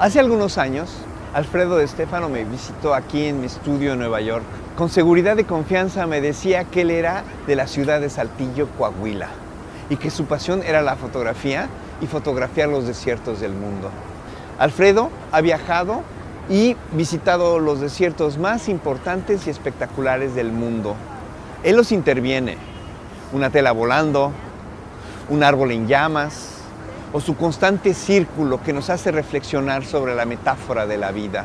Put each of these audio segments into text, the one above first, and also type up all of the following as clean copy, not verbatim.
Hace algunos años, Alfredo de Stéfano me visitó aquí en mi estudio en Nueva York. Con seguridad y confianza me decía que él era de la ciudad de Saltillo, Coahuila, y que su pasión era la fotografía y fotografiar los desiertos del mundo. Alfredo ha viajado y visitado los desiertos más importantes y espectaculares del mundo. Él los interviene, una tela volando, un árbol en llamas, o su constante círculo que nos hace reflexionar sobre la metáfora de la vida.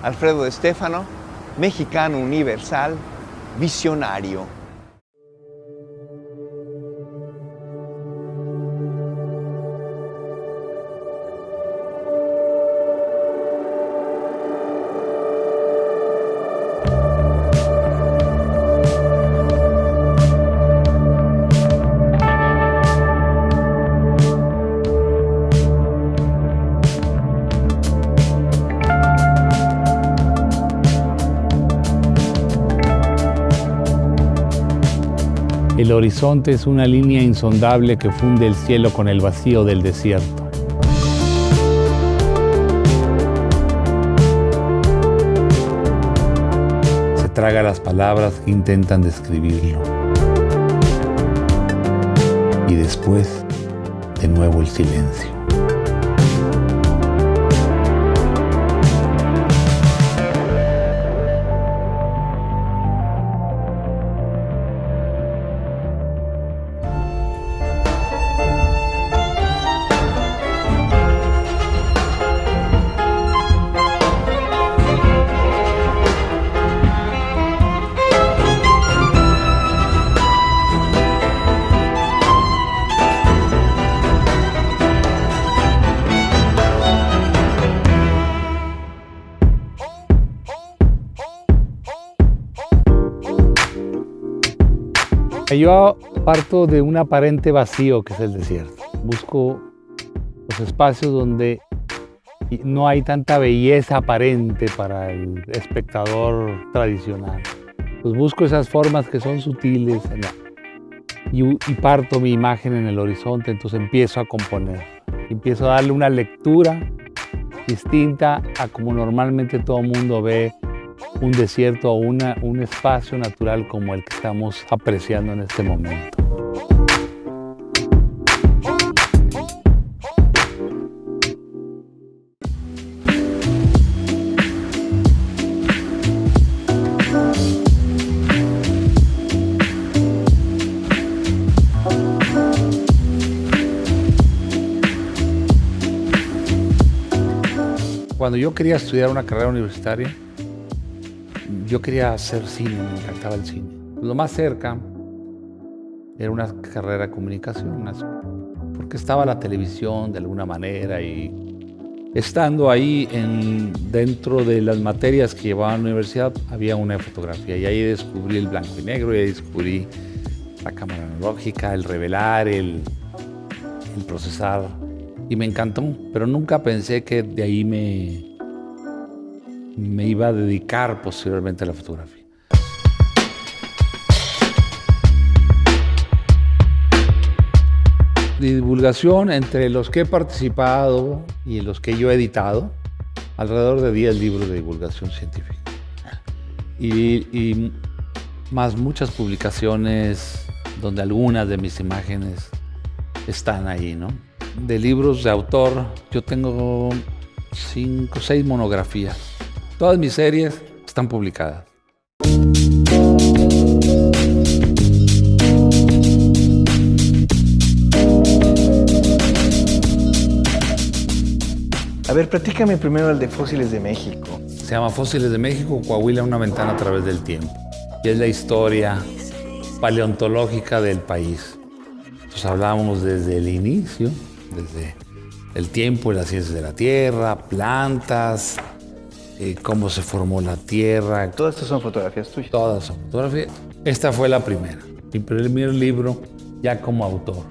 Alfredo de Stéfano, mexicano universal, visionario. El horizonte es una línea insondable que funde el cielo con el vacío del desierto. Se traga las palabras que intentan describirlo. Y después, de nuevo el silencio. Yo parto de un aparente vacío que es el desierto. Busco los espacios donde no hay tanta belleza aparente para el espectador tradicional. Pues busco esas formas que son sutiles y parto mi imagen en el horizonte, entonces empiezo a componer. Empiezo a darle una lectura distinta a como normalmente todo el mundo ve un desierto o un espacio natural como el que estamos apreciando en este momento. Cuando yo quería estudiar una carrera universitaria, yo quería hacer cine, me encantaba el cine. Lo más cerca era una carrera de comunicación, porque estaba la televisión de alguna manera y estando ahí dentro de las materias que llevaba a la universidad había una de fotografía y ahí descubrí el blanco y negro y ahí descubrí la cámara analógica, el revelar, el procesar y me encantó, pero nunca pensé que de ahí me iba a dedicar posteriormente a la fotografía. De divulgación, entre los que he participado y los que yo he editado, alrededor de 10 libros de divulgación científica. Y más muchas publicaciones donde algunas de mis imágenes están ahí, ¿no? De libros de autor, yo tengo 5 o 6 monografías. Todas mis series están publicadas. A ver, platícame primero el de Fósiles de México. Se llama Fósiles de México, Coahuila, una ventana a través del tiempo. Y es la historia paleontológica del país. Entonces hablamos desde el inicio, desde el tiempo y las ciencias de la tierra, plantas, cómo se formó la tierra. Todas estas son fotografías tuyas. Todas son fotografías. Esta fue la primera. Mi primer libro ya como autor.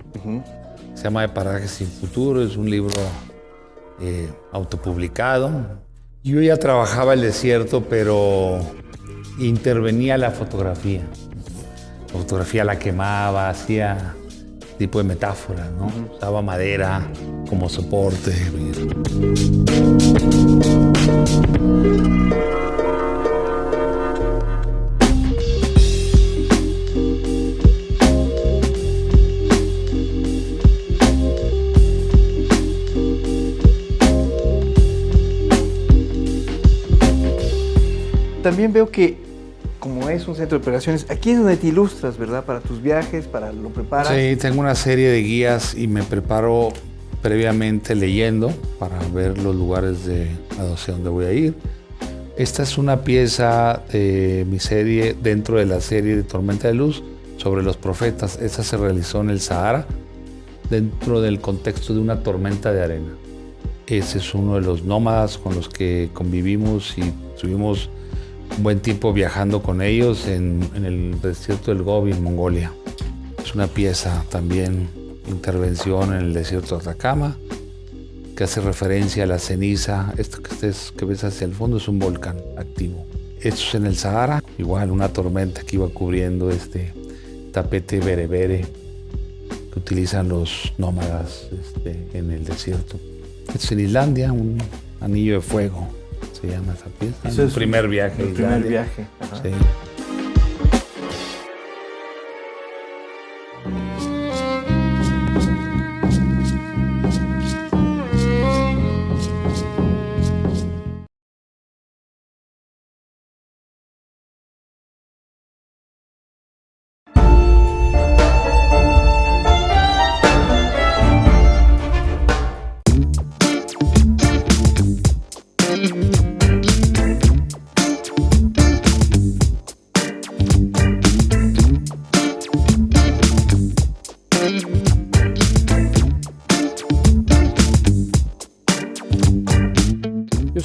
Se llama De Parajes sin Futuro. Es un libro autopublicado. Yo ya trabajaba el desierto, pero intervenía la fotografía. La fotografía la quemaba, hacía tipo de metáfora, ¿no? Usaba madera. como soporte. También veo que, como es un centro de operaciones, aquí es donde te ilustras, ¿verdad? Para tus viajes, lo preparas. Sí, tengo una serie de guías y me preparo previamente leyendo para ver los lugares hacia donde voy a ir. Esta es una pieza de mi serie, dentro de la serie de Tormenta de Luz, sobre los profetas. Esta se realizó en el Sahara, dentro del contexto de una tormenta de arena. Ese es uno de los nómadas con los que convivimos y tuvimos un buen tiempo viajando con ellos en el desierto del Gobi, en Mongolia. Es una pieza también, intervención en el desierto de Atacama, que hace referencia a la ceniza. Esto que ves hacia el fondo es un volcán activo. Esto es en el Sahara, igual una tormenta que iba cubriendo este tapete berebere que utilizan los nómadas en el desierto. Esto es en Islandia, un anillo de fuego. Se llama esa pieza. Eso es el primer viaje. El primer viaje. Ajá. Sí.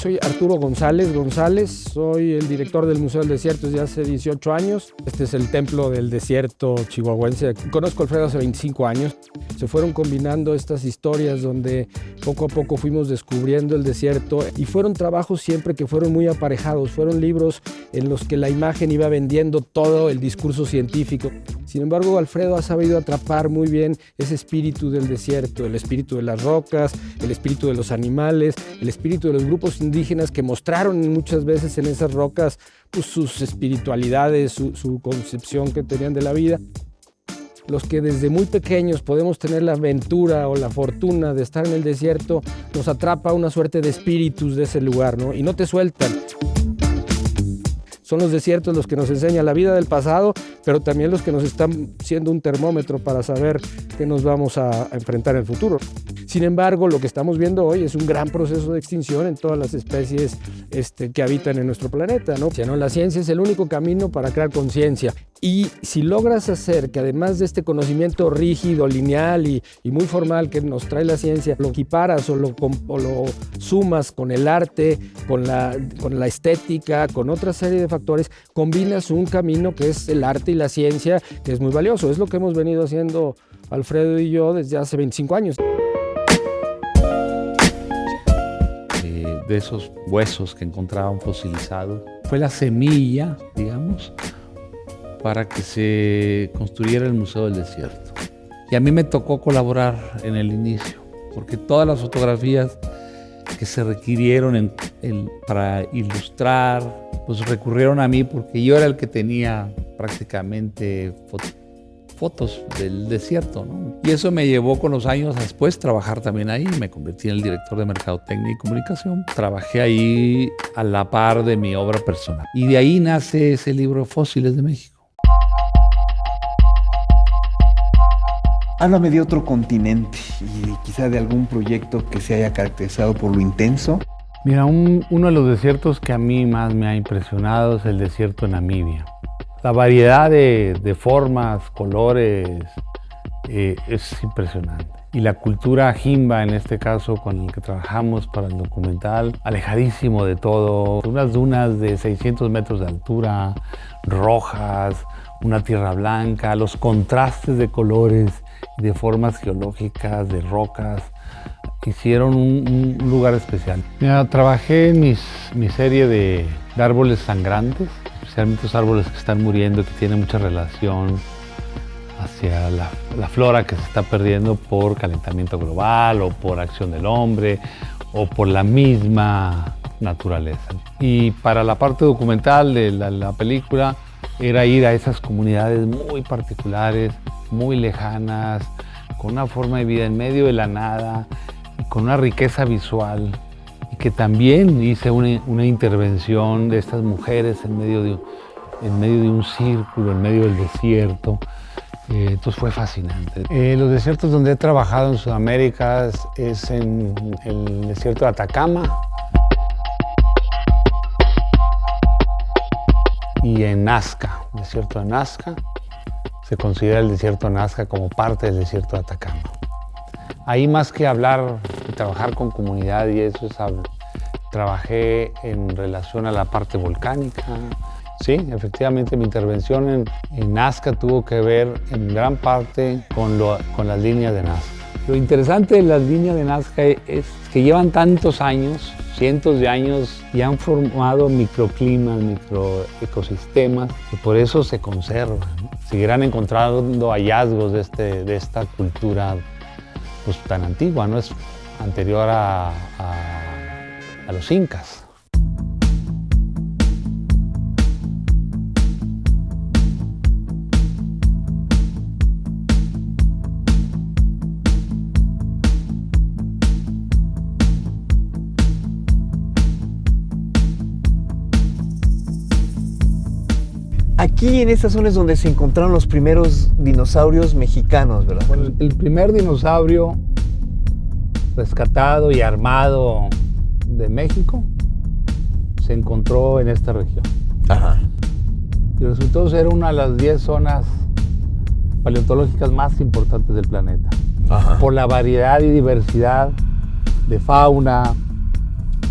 Soy Arturo González, soy el director del Museo del Desierto desde hace 18 años. Este es el Templo del Desierto chihuahuense. Conozco a Alfredo hace 25 años. Se fueron combinando estas historias donde poco a poco fuimos descubriendo el desierto y fueron trabajos siempre que fueron muy aparejados. Fueron libros en los que la imagen iba vendiendo todo el discurso científico. Sin embargo, Alfredo ha sabido atrapar muy bien ese espíritu del desierto, el espíritu de las rocas, el espíritu de los animales, el espíritu de los grupos indígenas que mostraron muchas veces en esas rocas pues, sus espiritualidades, su concepción que tenían de la vida. Los que desde muy pequeños podemos tener la aventura o la fortuna de estar en el desierto, nos atrapa una suerte de espíritus de ese lugar, ¿no? Y no te sueltan. Son los desiertos los que nos enseñan la vida del pasado, pero también los que nos están siendo un termómetro para saber qué nos vamos a enfrentar en el futuro. Sin embargo, lo que estamos viendo hoy es un gran proceso de extinción en todas las especies que habitan en nuestro planeta, ¿no? La ciencia es el único camino para crear conciencia. Y si logras hacer que además de este conocimiento rígido, lineal y muy formal que nos trae la ciencia, lo equiparas o lo sumas con el arte, con la estética, con otra serie de factores, combinas un camino que es el arte y la ciencia, que es muy valioso. Es lo que hemos venido haciendo Alfredo y yo desde hace 25 años. De esos huesos que encontraban fosilizados, fue la semilla, digamos, para que se construyera el Museo del Desierto. Y a mí me tocó colaborar en el inicio, porque todas las fotografías que se requirieron para ilustrar, pues recurrieron a mí porque yo era el que tenía prácticamente fotos del desierto, ¿no? Y eso me llevó con los años después trabajar también ahí. Me convertí en el director de Mercadotecnia y Comunicación. Trabajé ahí a la par de mi obra personal. Y de ahí nace ese libro Fósiles de México. Háblame de otro continente y quizá de algún proyecto que se haya caracterizado por lo intenso. Mira, uno de los desiertos que a mí más me ha impresionado es el desierto de Namibia. La variedad de formas, colores, es impresionante. Y la cultura jimba, en este caso, con el que trabajamos para el documental, alejadísimo de todo. Unas dunas de 600 metros de altura, rojas, una tierra blanca, los contrastes de colores y de formas geológicas, de rocas, hicieron un lugar especial. Mira, trabajé en mi serie de árboles sangrantes, especialmente los árboles que están muriendo, que tienen mucha relación hacia la flora que se está perdiendo por calentamiento global o por acción del hombre o por la misma naturaleza. Y para la parte documental de la película era ir a esas comunidades muy particulares, muy lejanas, con una forma de vida en medio de la nada, con una riqueza visual, y que también hice una intervención de estas mujeres en medio de un círculo, en medio del desierto. Entonces fue fascinante. Los desiertos donde he trabajado en Sudamérica es en el desierto de Atacama y en Nazca, el desierto de Nazca. Se considera el desierto de Nazca como parte del desierto de Atacama. Ahí, más que hablar y trabajar con comunidad y eso, trabajé en relación a la parte volcánica. Sí, efectivamente mi intervención en Nazca tuvo que ver en gran parte con las líneas de Nazca. Lo interesante de las líneas de Nazca es que llevan tantos años, cientos de años, y han formado microclimas, microecosistemas, y por eso se conservan, ¿no? Seguirán encontrando hallazgos de esta cultura pues, tan antigua, ¿no? Es anterior a los incas. Aquí en esta zona es donde se encontraron los primeros dinosaurios mexicanos, ¿verdad? Bueno, el primer dinosaurio rescatado y armado de México se encontró en esta región. Ajá. Y resultó ser una de las 10 zonas paleontológicas más importantes del planeta. Ajá. Por la variedad y diversidad de fauna,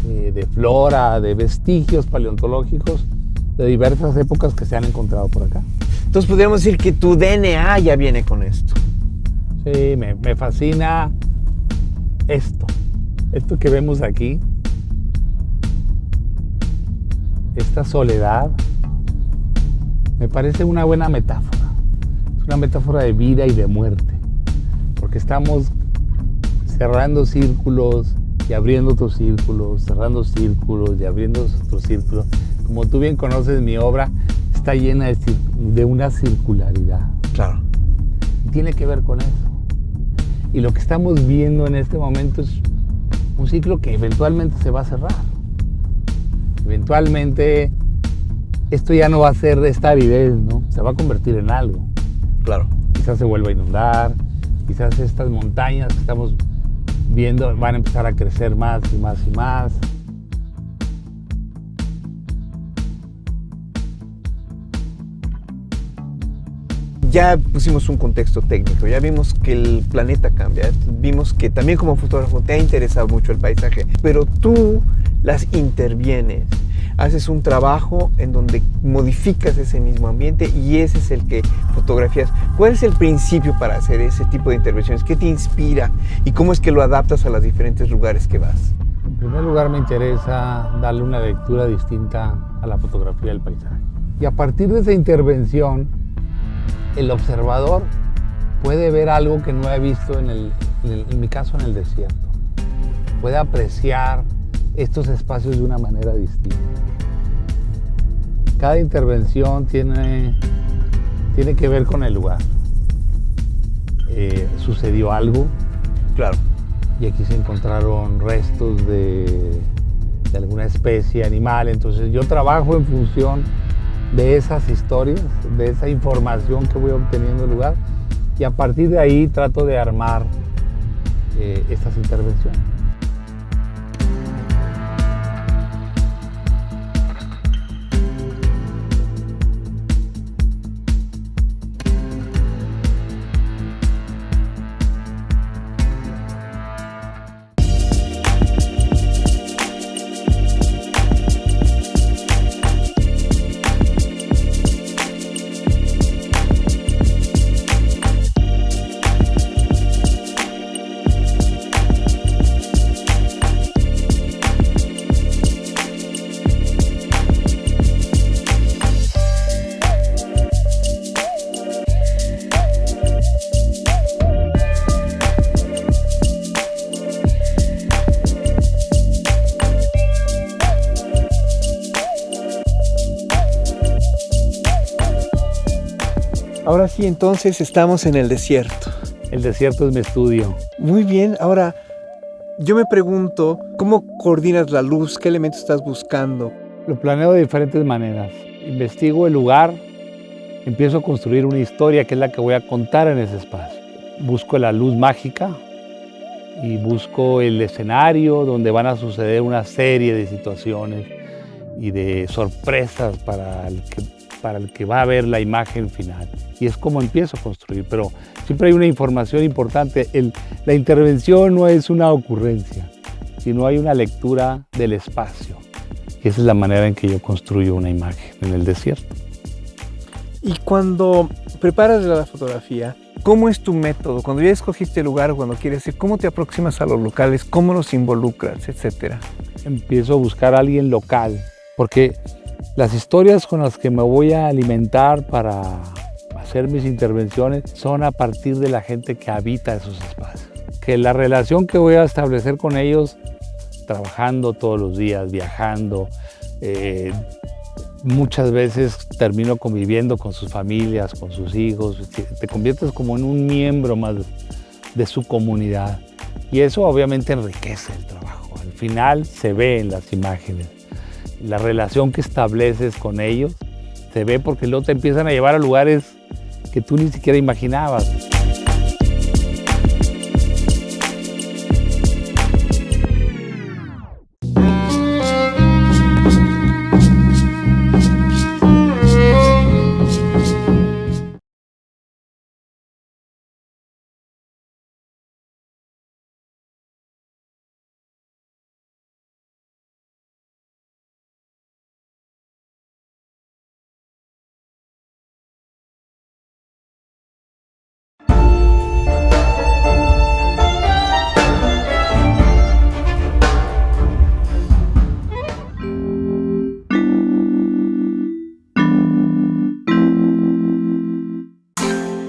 de flora, de vestigios paleontológicos de diversas épocas que se han encontrado por acá. Entonces podríamos decir que tu DNA ya viene con esto. Sí, me fascina esto que vemos aquí, esta soledad, me parece una buena metáfora. Es una metáfora de vida y de muerte, porque estamos cerrando círculos y abriendo otros círculos, cerrando círculos y abriendo otros círculos. Como tú bien conoces, mi obra está llena de una circularidad. Claro. Tiene que ver con eso. Y lo que estamos viendo en este momento es un ciclo que eventualmente se va a cerrar. Eventualmente esto ya no va a ser esta aridez, ¿no? Se va a convertir en algo. Claro. Quizás se vuelva a inundar, quizás estas montañas que estamos viendo van a empezar a crecer más y más y más. Ya pusimos un contexto técnico, ya vimos que el planeta cambia, vimos que también como fotógrafo te ha interesado mucho el paisaje, pero tú las intervienes, haces un trabajo en donde modificas ese mismo ambiente y ese es el que fotografías. ¿Cuál es el principio para hacer ese tipo de intervenciones? ¿Qué te inspira y cómo es que lo adaptas a los diferentes lugares que vas? En primer lugar, me interesa darle una lectura distinta a la fotografía del paisaje. Y a partir de esa intervención, el observador puede ver algo que no ha visto en mi caso en el desierto. Puede apreciar estos espacios de una manera distinta. Cada intervención tiene que ver con el lugar. Sucedió algo. Claro. Y aquí se encontraron restos de alguna especie animal. Entonces yo trabajo en función de esas historias, de esa información que voy obteniendo del lugar, y a partir de ahí trato de armar estas intervenciones. Ahora sí, entonces estamos en el desierto. El desierto es mi estudio. Muy bien, ahora yo me pregunto, ¿cómo coordinas la luz? ¿Qué elementos estás buscando? Lo planeo de diferentes maneras. Investigo el lugar, empiezo a construir una historia que es la que voy a contar en ese espacio. Busco la luz mágica y busco el escenario donde van a suceder una serie de situaciones y de sorpresas para el que va a ver la imagen final. Y es como empiezo a construir, pero siempre hay una información importante. La intervención no es una ocurrencia, sino hay una lectura del espacio. Y esa es la manera en que yo construyo una imagen en el desierto. Y cuando preparas la fotografía, ¿cómo es tu método? Cuando ya escogiste el lugar o cuando quieres ir, ¿cómo te aproximas a los locales? ¿Cómo los involucras, etcétera? Empiezo a buscar a alguien local, porque las historias con las que me voy a alimentar para hacer mis intervenciones son a partir de la gente que habita esos espacios. Que la relación que voy a establecer con ellos, trabajando todos los días, viajando, muchas veces termino conviviendo con sus familias, con sus hijos, te conviertes como en un miembro más de su comunidad. Y eso obviamente enriquece el trabajo. Al final se ve en las imágenes. La relación que estableces con ellos se ve porque luego te empiezan a llevar a lugares que tú ni siquiera imaginabas.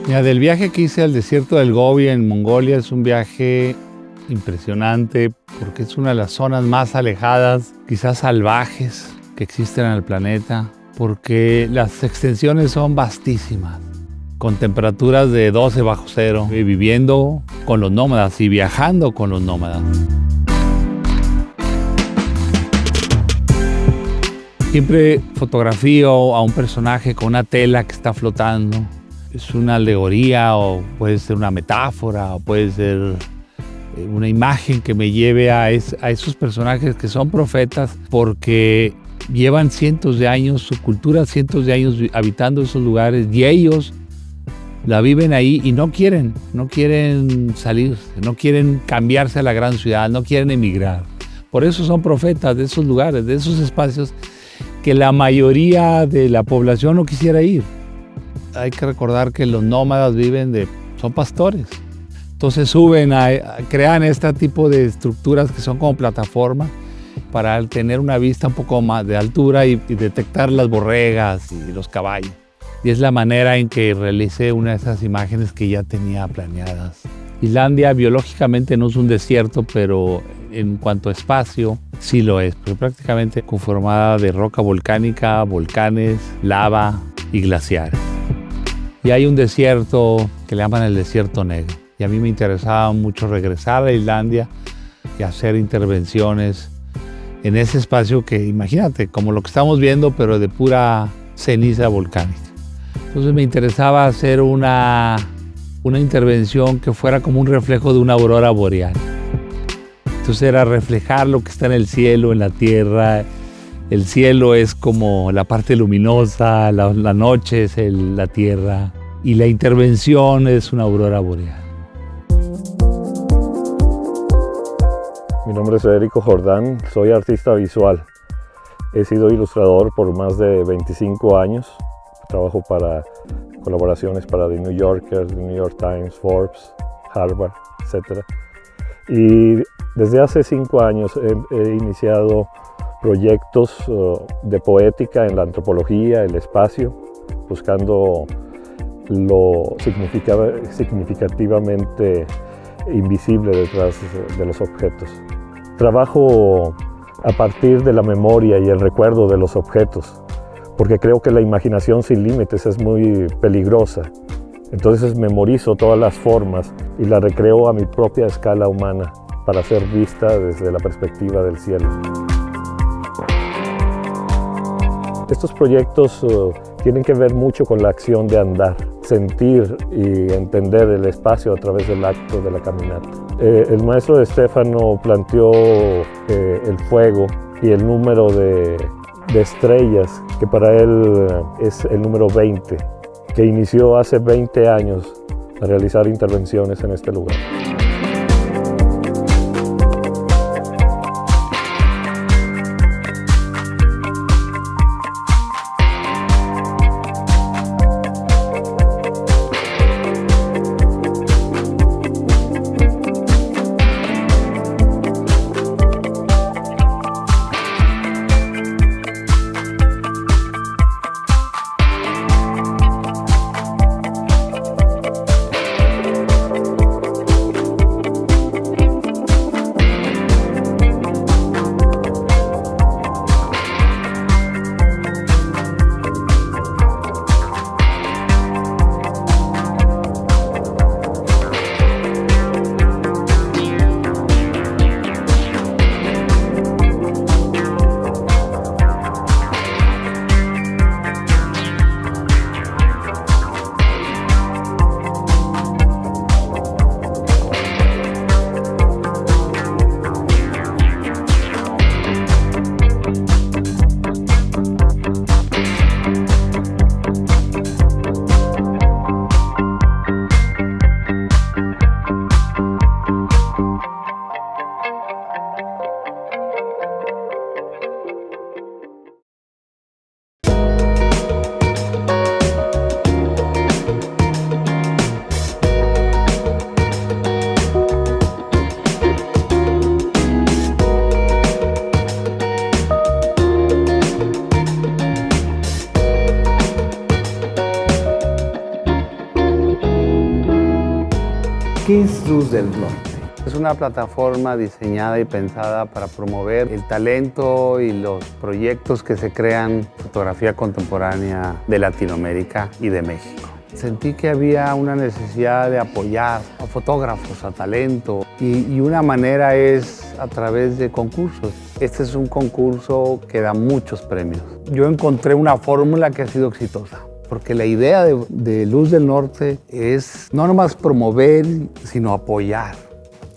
Mira, del viaje que hice al desierto del Gobi en Mongolia es un viaje impresionante porque es una de las zonas más alejadas, quizás salvajes, que existen en el planeta, porque las extensiones son vastísimas, con temperaturas de 12 bajo cero, y viviendo con los nómadas y viajando con los nómadas. Siempre fotografío a un personaje con una tela que está flotando. Es una alegoría o puede ser una metáfora o puede ser una imagen que me lleve a esos personajes que son profetas porque llevan cientos de años, su cultura cientos de años habitando esos lugares y ellos la viven ahí y no quieren salir, no quieren cambiarse a la gran ciudad, no quieren emigrar. Por eso son profetas de esos lugares, de esos espacios que la mayoría de la población no quisiera ir. Hay que recordar que los nómadas son pastores. Entonces crean este tipo de estructuras que son como plataforma para tener una vista un poco más de altura y detectar las borregas y los caballos. Y es la manera en que realicé una de esas imágenes que ya tenía planeadas. Islandia biológicamente no es un desierto, pero en cuanto a espacio sí lo es, porque prácticamente conformada de roca volcánica, volcanes, lava y glaciares. Y hay un desierto que le llaman el desierto negro. Y a mí me interesaba mucho regresar a Islandia y hacer intervenciones en ese espacio que, imagínate, como lo que estamos viendo, pero de pura ceniza volcánica. Entonces me interesaba hacer una intervención que fuera como un reflejo de una aurora boreal. Entonces era reflejar lo que está en el cielo, en la tierra. El cielo es como la parte luminosa, la noche es la tierra y la intervención es una aurora boreal. Mi nombre es Federico Jordán, soy artista visual. He sido ilustrador por más de 25 años. Trabajo para colaboraciones para The New Yorker, The New York Times, Forbes, Harvard, etc. Y desde hace 5 años he iniciado proyectos de poética en la antropología, el espacio, buscando lo significativamente invisible detrás de los objetos. Trabajo a partir de la memoria y el recuerdo de los objetos, porque creo que la imaginación sin límites es muy peligrosa. Entonces memorizo todas las formas y las recreo a mi propia escala humana para ser vista desde la perspectiva del cielo. Estos proyectos tienen que ver mucho con la acción de andar, sentir y entender el espacio a través del acto de la caminata. El maestro de Stefano planteó el fuego y el número de estrellas, que para él es el número 20, que inició hace 20 años a realizar intervenciones en este lugar. ¿Qué es Luz del Norte? Es una plataforma diseñada y pensada para promover el talento y los proyectos que se crean en fotografía contemporánea de Latinoamérica y de México. Sentí que había una necesidad de apoyar a fotógrafos, a talento, y una manera es a través de concursos. Este es un concurso que da muchos premios. Yo encontré una fórmula que ha sido exitosa, porque la idea de Luz del Norte es no nomás promover, sino apoyar.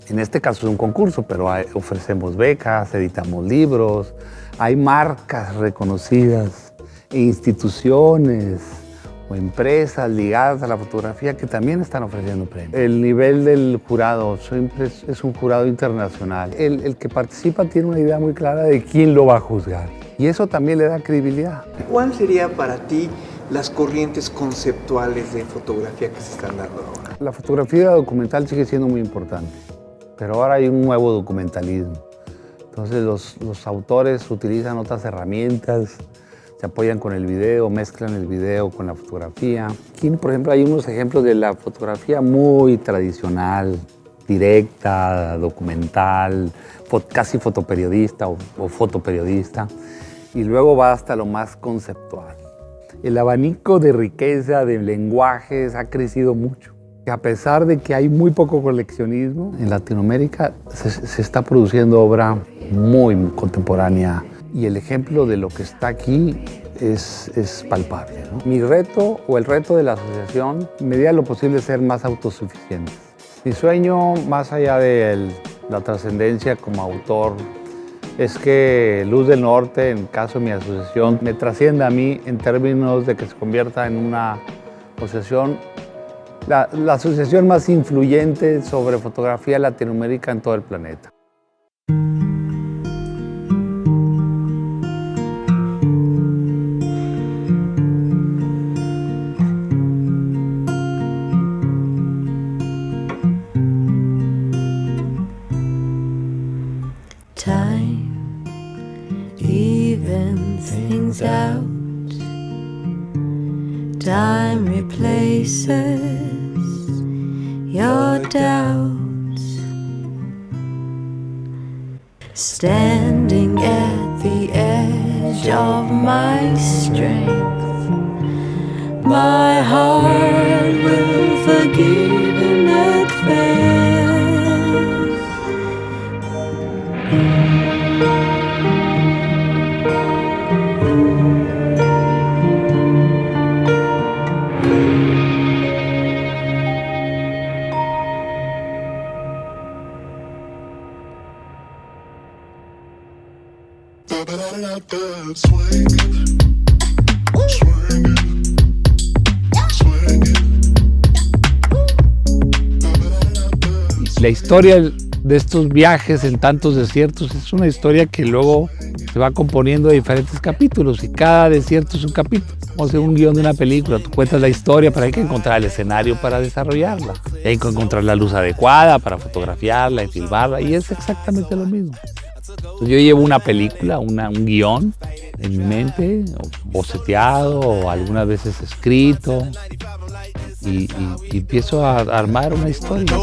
En este caso es un concurso, pero ofrecemos becas, editamos libros, hay marcas reconocidas e instituciones o empresas ligadas a la fotografía que también están ofreciendo premios. El nivel del jurado siempre es un jurado internacional. El que participa tiene una idea muy clara de quién lo va a juzgar y eso también le da credibilidad. ¿Cuál sería para ti las corrientes conceptuales de fotografía que se están dando ahora? La fotografía documental sigue siendo muy importante, pero ahora hay un nuevo documentalismo. Entonces los autores utilizan otras herramientas, se apoyan con el video, mezclan el video con la fotografía. Aquí, por ejemplo, hay unos ejemplos de la fotografía muy tradicional, directa, documental, casi fotoperiodista o fotoperiodista, y luego va hasta lo más conceptual. El abanico de riqueza de lenguajes ha crecido mucho. A pesar de que hay muy poco coleccionismo, en Latinoamérica se está produciendo obra muy contemporánea y el ejemplo de lo que está aquí es palpable, ¿no? Mi reto o el reto de la asociación, en medida de lo posible, es ser más autosuficientes. Mi sueño, más allá de la trascendencia como autor, es que Luz del Norte, en caso de mi asociación, me trascienda a mí en términos de que se convierta en una asociación, la asociación más influyente sobre fotografía latinoamérica en todo el planeta. Things out. Time replaces your doubts. Standing at the edge of my strength, my heart will given at first. La historia de estos viajes en tantos desiertos es una historia que luego se va componiendo de diferentes capítulos y cada desierto es un capítulo. Como hacer un guión de una película, tú cuentas la historia, pero hay que encontrar el escenario para desarrollarla. Hay que encontrar la luz adecuada para fotografiarla y filmarla, y es exactamente lo mismo. Entonces yo llevo una película, un guión en mi mente, o boceteado o algunas veces escrito, y empiezo a armar una historia.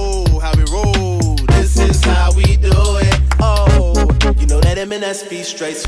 This is how we do it. Oh, you know that M&S be straight.